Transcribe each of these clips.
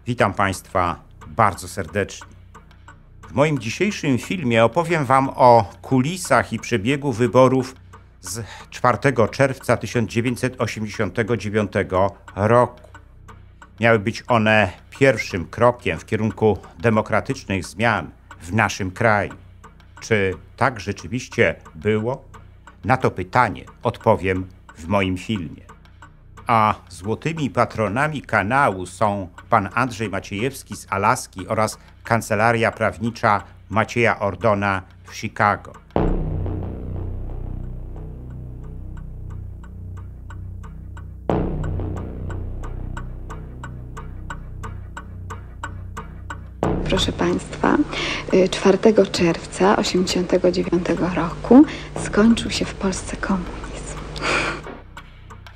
Witam Państwa bardzo serdecznie. W moim dzisiejszym filmie opowiem Wam o kulisach i przebiegu wyborów z 4 czerwca 1989 roku. Miały być one pierwszym krokiem w kierunku demokratycznych zmian w naszym kraju. Czy tak rzeczywiście było? Na to pytanie odpowiem w moim filmie. A złotymi patronami kanału są pan Andrzej Maciejewski z Alaski oraz kancelaria prawnicza Macieja Ordona w Chicago. Proszę Państwa, 4 czerwca 1989 roku skończył się w Polsce komunizm.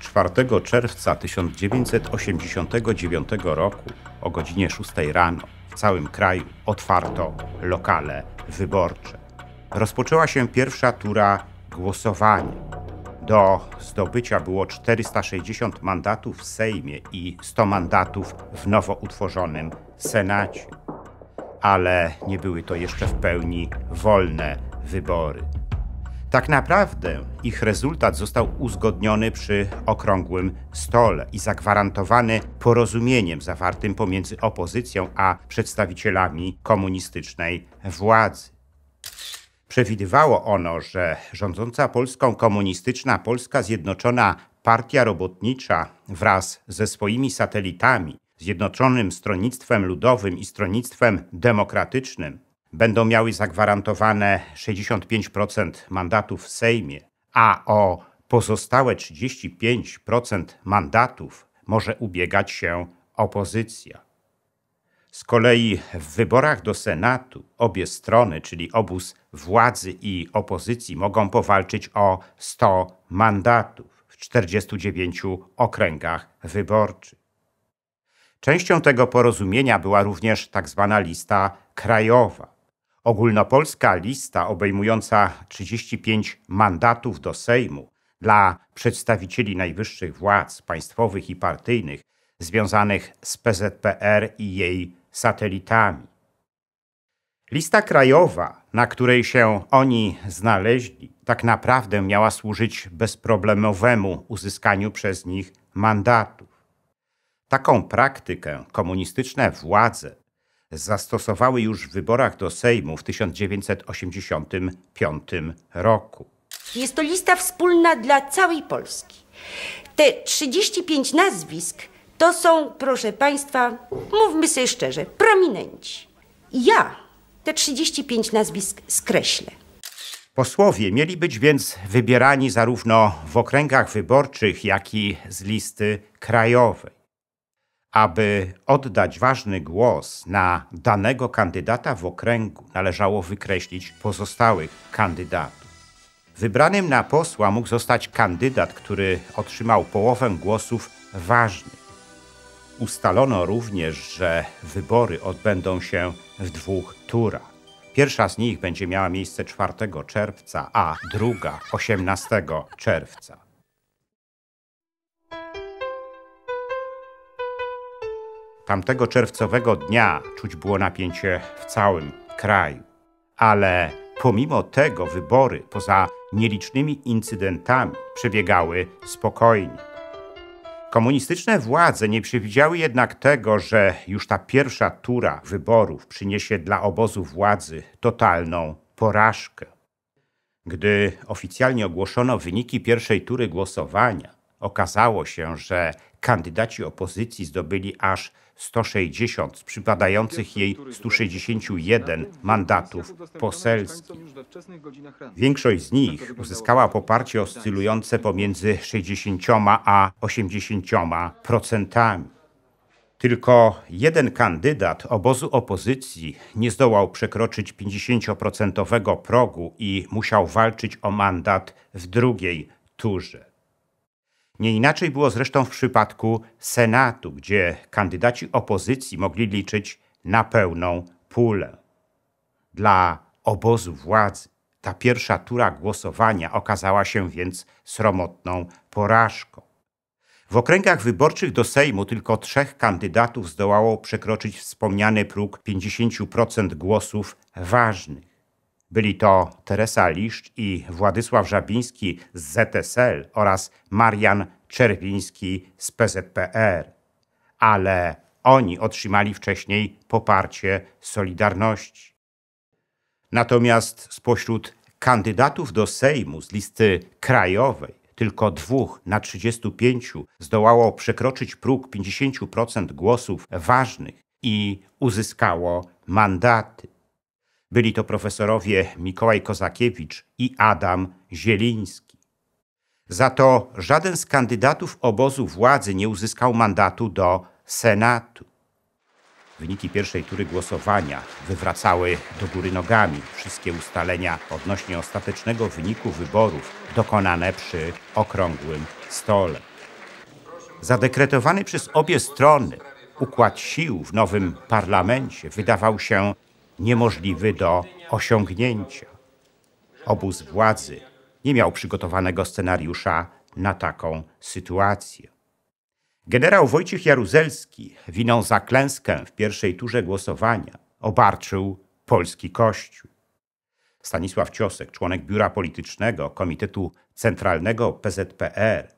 4 czerwca 1989 roku o godzinie 6 rano w całym kraju otwarto lokale wyborcze. Rozpoczęła się pierwsza tura głosowania. Do zdobycia było 460 mandatów w Sejmie i 100 mandatów w nowo utworzonym Senacie. Ale nie były to jeszcze w pełni wolne wybory. Tak naprawdę ich rezultat został uzgodniony przy okrągłym stole i zagwarantowany porozumieniem zawartym pomiędzy opozycją a przedstawicielami komunistycznej władzy. Przewidywało ono, że rządząca Polską komunistyczna Polska Zjednoczona Partia Robotnicza wraz ze swoimi satelitami, Zjednoczonym Stronnictwem Ludowym i Stronnictwem Demokratycznym, będą miały zagwarantowane 65% mandatów w Sejmie, a o pozostałe 35% mandatów może ubiegać się opozycja. Z kolei w wyborach do Senatu obie strony, czyli obóz władzy i opozycji, mogą powalczyć o 100 mandatów w 49 okręgach wyborczych. Częścią tego porozumienia była również tzw. lista krajowa. Ogólnopolska lista obejmująca 35 mandatów do Sejmu dla przedstawicieli najwyższych władz państwowych i partyjnych związanych z PZPR i jej satelitami. Lista krajowa, na której się oni znaleźli, tak naprawdę miała służyć bezproblemowemu uzyskaniu przez nich mandatów. Taką praktykę komunistyczne władze zastosowały już w wyborach do Sejmu w 1985 roku. Jest to lista wspólna dla całej Polski. Te 35 nazwisk to są, proszę Państwa, mówmy sobie szczerze, prominenci. Ja te 35 nazwisk skreślę. Posłowie mieli być więc wybierani zarówno w okręgach wyborczych, jak i z listy krajowej. Aby oddać ważny głos na danego kandydata w okręgu, należało wykreślić pozostałych kandydatów. Wybranym na posła mógł zostać kandydat, który otrzymał połowę głosów ważnych. Ustalono również, że wybory odbędą się w 2 turach. Pierwsza z nich będzie miała miejsce 4 czerwca, a druga 18 czerwca. Tamtego czerwcowego dnia czuć było napięcie w całym kraju. Ale pomimo tego wybory, poza nielicznymi incydentami, przebiegały spokojnie. Komunistyczne władze nie przewidziały jednak tego, że już ta pierwsza tura wyborów przyniesie dla obozu władzy totalną porażkę. Gdy oficjalnie ogłoszono wyniki pierwszej tury głosowania, okazało się, że kandydaci opozycji zdobyli aż 160 z przypadających jej 161 mandatów poselskich. Większość z nich uzyskała poparcie oscylujące pomiędzy 60 a 80%. Tylko jeden kandydat obozu opozycji nie zdołał przekroczyć 50% progu i musiał walczyć o mandat w drugiej turze. Nie inaczej było zresztą w przypadku Senatu, gdzie kandydaci opozycji mogli liczyć na pełną pulę. Dla obozu władzy ta pierwsza tura głosowania okazała się więc sromotną porażką. W okręgach wyborczych do Sejmu tylko 3 kandydatów zdołało przekroczyć wspomniany próg 50% głosów ważnych. Byli to Teresa Liszcz i Władysław Żabiński z ZSL oraz Marian Czerwiński z PZPR. Ale oni otrzymali wcześniej poparcie Solidarności. Natomiast spośród kandydatów do Sejmu z listy krajowej tylko 2 na 35 zdołało przekroczyć próg 50% głosów ważnych i uzyskało mandaty. Byli to profesorowie Mikołaj Kozakiewicz i Adam Zieliński. Za to żaden z kandydatów obozu władzy nie uzyskał mandatu do Senatu. Wyniki pierwszej tury głosowania wywracały do góry nogami wszystkie ustalenia odnośnie ostatecznego wyniku wyborów dokonane przy okrągłym stole. Zadekretowany przez obie strony układ sił w nowym parlamencie wydawał się niemożliwy do osiągnięcia. Obóz władzy nie miał przygotowanego scenariusza na taką sytuację. Generał Wojciech Jaruzelski winą za klęskę w pierwszej turze głosowania obarczył polski Kościół. Stanisław Ciosek, członek biura politycznego Komitetu Centralnego PZPR,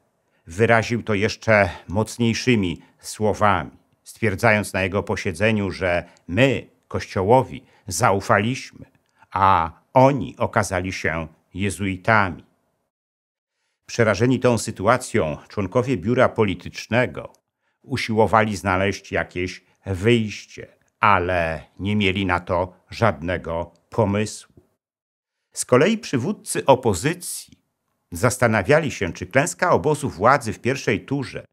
wyraził to jeszcze mocniejszymi słowami, stwierdzając na jego posiedzeniu, że my, Kościołowi, zaufaliśmy, a oni okazali się jezuitami. Przerażeni tą sytuacją, członkowie biura politycznego usiłowali znaleźć jakieś wyjście, ale nie mieli na to żadnego pomysłu. Z kolei przywódcy opozycji zastanawiali się, czy klęska obozu władzy w pierwszej turze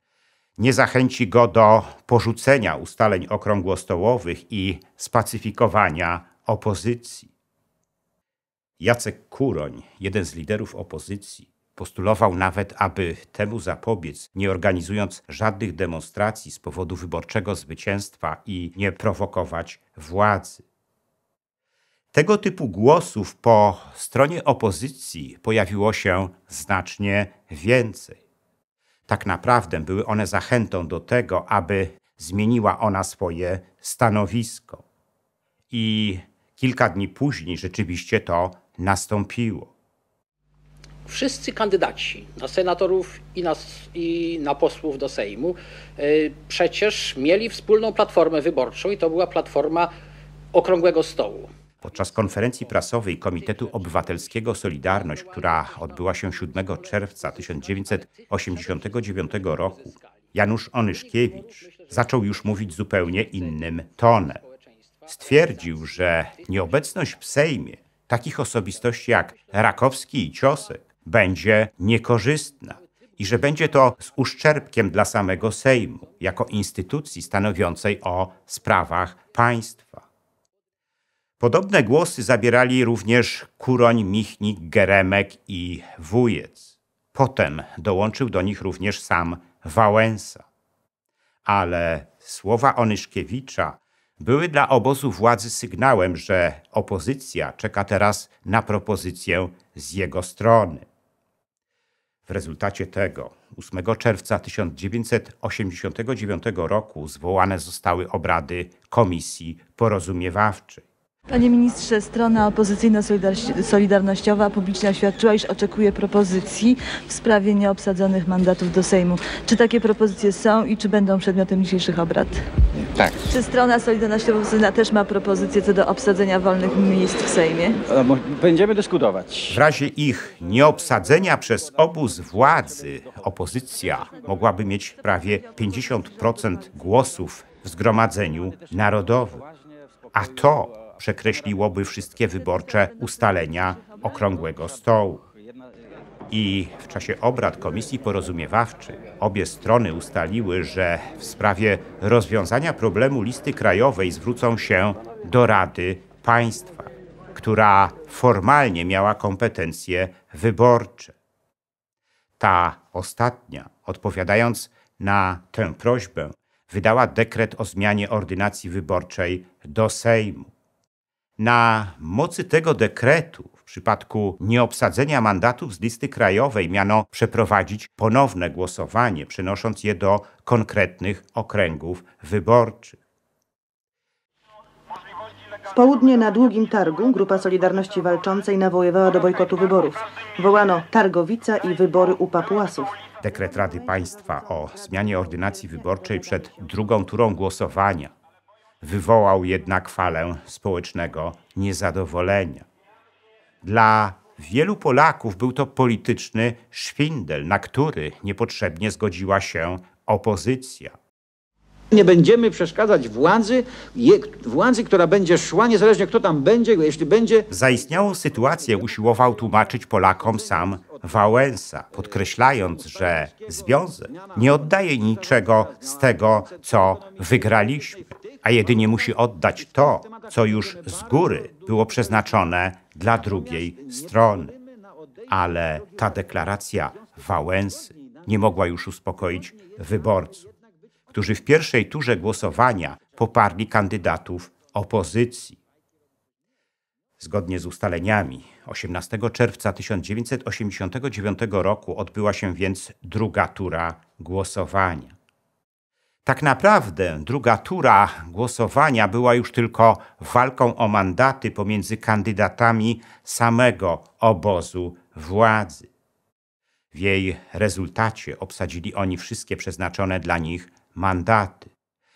nie zachęci go do porzucenia ustaleń okrągłostołowych i spacyfikowania opozycji. Jacek Kuroń, jeden z liderów opozycji, postulował nawet, aby temu zapobiec, nie organizując żadnych demonstracji z powodu wyborczego zwycięstwa i nie prowokować władzy. Tego typu głosów po stronie opozycji pojawiło się znacznie więcej. Tak naprawdę były one zachętą do tego, aby zmieniła ona swoje stanowisko. I kilka dni później rzeczywiście to nastąpiło. Wszyscy kandydaci na senatorów i na posłów do Sejmu przecież mieli wspólną platformę wyborczą i to była platforma Okrągłego Stołu. Podczas konferencji prasowej Komitetu Obywatelskiego Solidarność, która odbyła się 7 czerwca 1989 roku, Janusz Onyszkiewicz zaczął już mówić zupełnie innym tonem. Stwierdził, że nieobecność w Sejmie takich osobistości jak Rakowski i Ciosek będzie niekorzystna i że będzie to z uszczerbkiem dla samego Sejmu, jako instytucji stanowiącej o sprawach państwa. Podobne głosy zabierali również Kuroń, Michnik, Geremek i Wujec. Potem dołączył do nich również sam Wałęsa. Ale słowa Onyszkiewicza były dla obozu władzy sygnałem, że opozycja czeka teraz na propozycję z jego strony. W rezultacie tego 8 czerwca 1989 roku zwołane zostały obrady Komisji Porozumiewawczej. Panie ministrze, strona opozycyjno-solidarnościowa publicznie oświadczyła, iż oczekuje propozycji w sprawie nieobsadzonych mandatów do Sejmu. Czy takie propozycje są i czy będą przedmiotem dzisiejszych obrad? Tak. Czy strona solidarnościowa też ma propozycje co do obsadzenia wolnych miejsc w Sejmie? Będziemy dyskutować. W razie ich nieobsadzenia przez obóz władzy opozycja mogłaby mieć prawie 50% głosów w Zgromadzeniu Narodowym. A to przekreśliłoby wszystkie wyborcze ustalenia Okrągłego Stołu. I w czasie obrad Komisji Porozumiewawczej obie strony ustaliły, że w sprawie rozwiązania problemu listy krajowej zwrócą się do Rady Państwa, która formalnie miała kompetencje wyborcze. Ta ostatnia, odpowiadając na tę prośbę, wydała dekret o zmianie ordynacji wyborczej do Sejmu. Na mocy tego dekretu w przypadku nieobsadzenia mandatów z listy krajowej miano przeprowadzić ponowne głosowanie, przenosząc je do konkretnych okręgów wyborczych. W południe na Długim Targu grupa Solidarności Walczącej nawoływała do bojkotu wyborów. Wołano Targowica i wybory u Papuasów. Dekret Rady Państwa o zmianie ordynacji wyborczej przed drugą turą głosowania wywołał jednak falę społecznego niezadowolenia. Dla wielu Polaków był to polityczny szwindel, na który niepotrzebnie zgodziła się opozycja. Nie będziemy przeszkadzać władzy, która będzie szła, niezależnie kto tam będzie, jeśli będzie... Zaistniałą sytuację usiłował tłumaczyć Polakom sam Wałęsa, podkreślając, że związek nie oddaje niczego z tego, co wygraliśmy, a jedynie musi oddać to, co już z góry było przeznaczone dla drugiej strony. Ale ta deklaracja Wałęsy nie mogła już uspokoić wyborców, którzy w pierwszej turze głosowania poparli kandydatów opozycji. Zgodnie z ustaleniami 18 czerwca 1989 roku odbyła się więc druga tura głosowania. Tak naprawdę druga tura głosowania była już tylko walką o mandaty pomiędzy kandydatami samego obozu władzy. W jej rezultacie obsadzili oni wszystkie przeznaczone dla nich mandaty.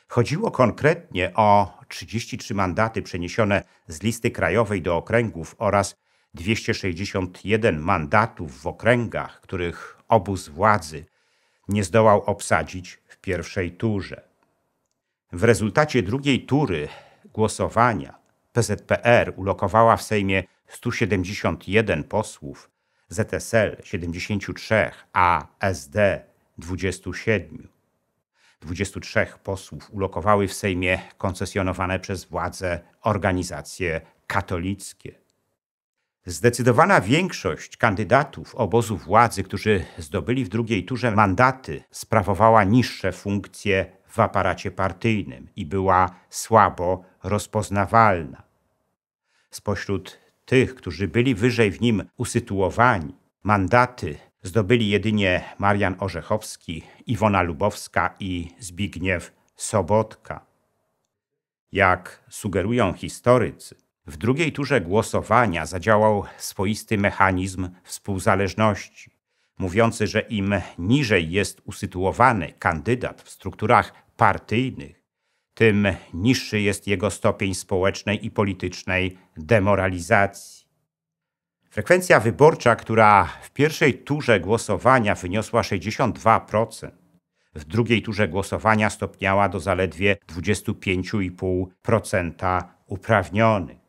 Chodziło konkretnie o 33 mandaty przeniesione z listy krajowej do okręgów oraz 261 mandatów w okręgach, których obóz władzy nie zdołał obsadzić w pierwszej turze. W rezultacie drugiej tury głosowania PZPR ulokowała w Sejmie 171 posłów, ZSL 73, a SD 27. 23 posłów ulokowały w Sejmie koncesjonowane przez władze organizacje katolickie. Zdecydowana większość kandydatów obozu władzy, którzy zdobyli w drugiej turze mandaty, sprawowała niższe funkcje w aparacie partyjnym i była słabo rozpoznawalna. Spośród tych, którzy byli wyżej w nim usytuowani, mandaty zdobyli jedynie Marian Orzechowski, Iwona Lubowska i Zbigniew Sobotka. Jak sugerują historycy, w drugiej turze głosowania zadziałał swoisty mechanizm współzależności, mówiący, że im niżej jest usytuowany kandydat w strukturach partyjnych, tym niższy jest jego stopień społecznej i politycznej demoralizacji. Frekwencja wyborcza, która w pierwszej turze głosowania wyniosła 62%, w drugiej turze głosowania stopniała do zaledwie 25,5% uprawnionych.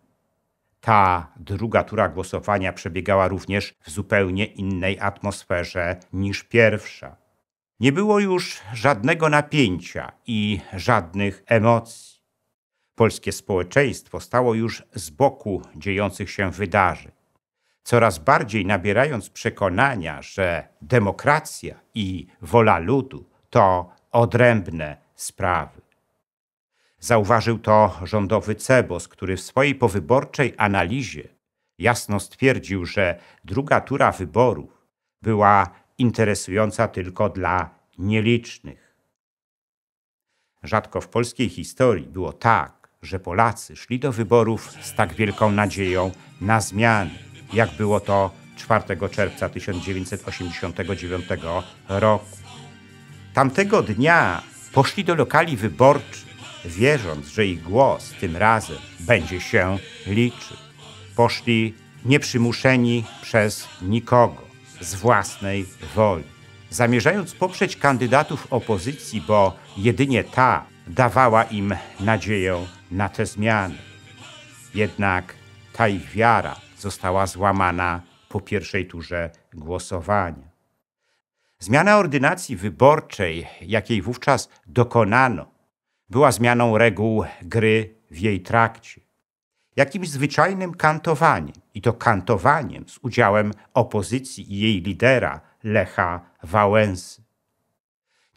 Ta druga tura głosowania przebiegała również w zupełnie innej atmosferze niż pierwsza. Nie było już żadnego napięcia i żadnych emocji. Polskie społeczeństwo stało już z boku dziejących się wydarzeń, coraz bardziej nabierając przekonania, że demokracja i wola ludu to odrębne sprawy. Zauważył to rządowy Cebos, który w swojej powyborczej analizie jasno stwierdził, że druga tura wyborów była interesująca tylko dla nielicznych. Rzadko w polskiej historii było tak, że Polacy szli do wyborów z tak wielką nadzieją na zmiany, jak było to 4 czerwca 1989 roku. Tamtego dnia poszli do lokali wyborczych, wierząc, że ich głos tym razem będzie się liczył. Poszli nieprzymuszeni przez nikogo, z własnej woli, zamierzając poprzeć kandydatów opozycji, bo jedynie ta dawała im nadzieję na te zmiany. Jednak ta ich wiara została złamana po pierwszej turze głosowania. Zmiana ordynacji wyborczej, jakiej wówczas dokonano, była zmianą reguł gry w jej trakcie. Jakimś zwyczajnym kantowaniem, i to kantowaniem z udziałem opozycji i jej lidera Lecha Wałęsy.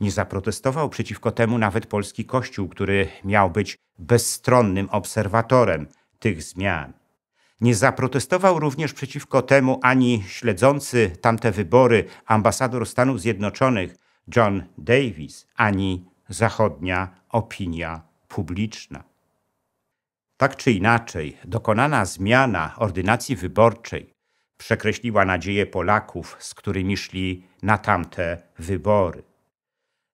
Nie zaprotestował przeciwko temu nawet polski Kościół, który miał być bezstronnym obserwatorem tych zmian. Nie zaprotestował również przeciwko temu ani śledzący tamte wybory ambasador Stanów Zjednoczonych John Davis, ani zachodnia opinia publiczna. Tak czy inaczej, dokonana zmiana ordynacji wyborczej przekreśliła nadzieje Polaków, z którymi szli na tamte wybory.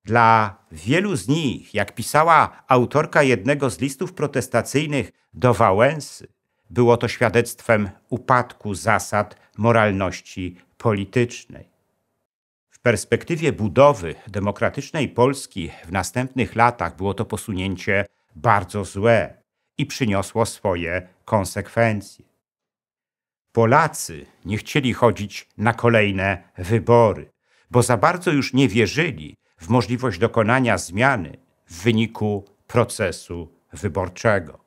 Dla wielu z nich, jak pisała autorka jednego z listów protestacyjnych do Wałęsy, było to świadectwem upadku zasad moralności politycznej. W perspektywie budowy demokratycznej Polski w następnych latach było to posunięcie bardzo złe i przyniosło swoje konsekwencje. Polacy nie chcieli chodzić na kolejne wybory, bo za bardzo już nie wierzyli w możliwość dokonania zmiany w wyniku procesu wyborczego.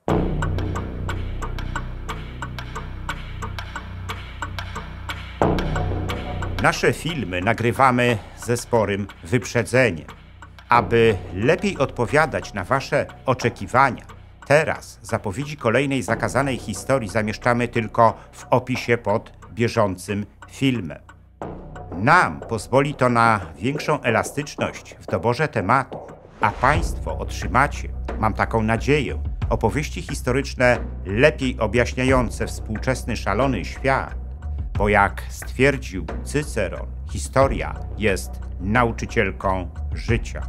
Nasze filmy nagrywamy ze sporym wyprzedzeniem. Aby lepiej odpowiadać na Wasze oczekiwania, teraz zapowiedzi kolejnej zakazanej historii zamieszczamy tylko w opisie pod bieżącym filmem. Nam pozwoli to na większą elastyczność w doborze tematów, a Państwo otrzymacie, mam taką nadzieję, opowieści historyczne lepiej objaśniające współczesny szalony świat, bo jak stwierdził Cyceron, historia jest nauczycielką życia.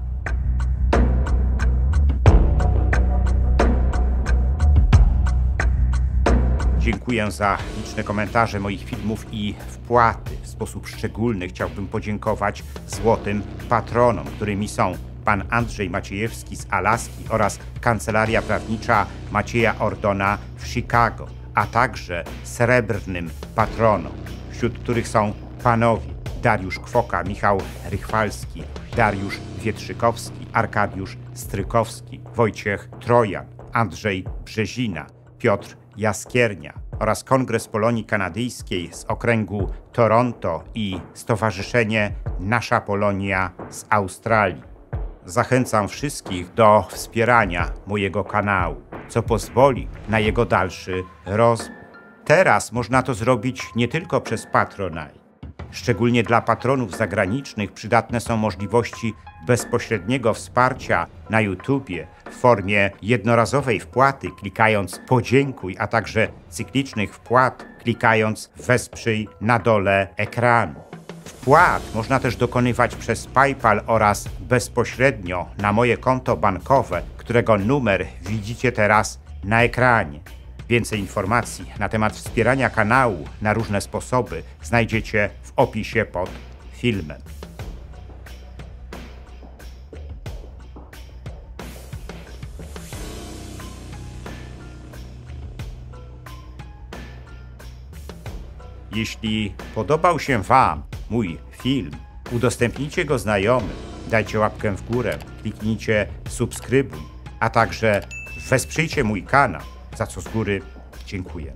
Dziękuję za liczne komentarze moich filmów i wpłaty. W sposób szczególny chciałbym podziękować złotym patronom, którymi są pan Andrzej Maciejewski z Alaski oraz kancelaria prawnicza Macieja Ordona w Chicago, a także srebrnym patronom, wśród których są panowie Dariusz Kwoka, Michał Rychwalski, Dariusz Wietrzykowski, Arkadiusz Strykowski, Wojciech Trojan, Andrzej Brzezina, Piotr Jaskiernia oraz Kongres Polonii Kanadyjskiej z okręgu Toronto i Stowarzyszenie Nasza Polonia z Australii. Zachęcam wszystkich do wspierania mojego kanału, co pozwoli na jego dalszy rozwój. Teraz można to zrobić nie tylko przez Patronite. Szczególnie dla patronów zagranicznych przydatne są możliwości bezpośredniego wsparcia na YouTubie w formie jednorazowej wpłaty klikając podziękuj, a także cyklicznych wpłat klikając wesprzyj na dole ekranu. Wpłat można też dokonywać przez PayPal oraz bezpośrednio na moje konto bankowe, którego numer widzicie teraz na ekranie. Więcej informacji na temat wspierania kanału na różne sposoby znajdziecie w opisie pod filmem. Jeśli podobał się Wam mój film, udostępnijcie go znajomym, dajcie łapkę w górę, kliknijcie subskrybuj, a także wesprzyjcie mój kanał, za co z góry dziękuję.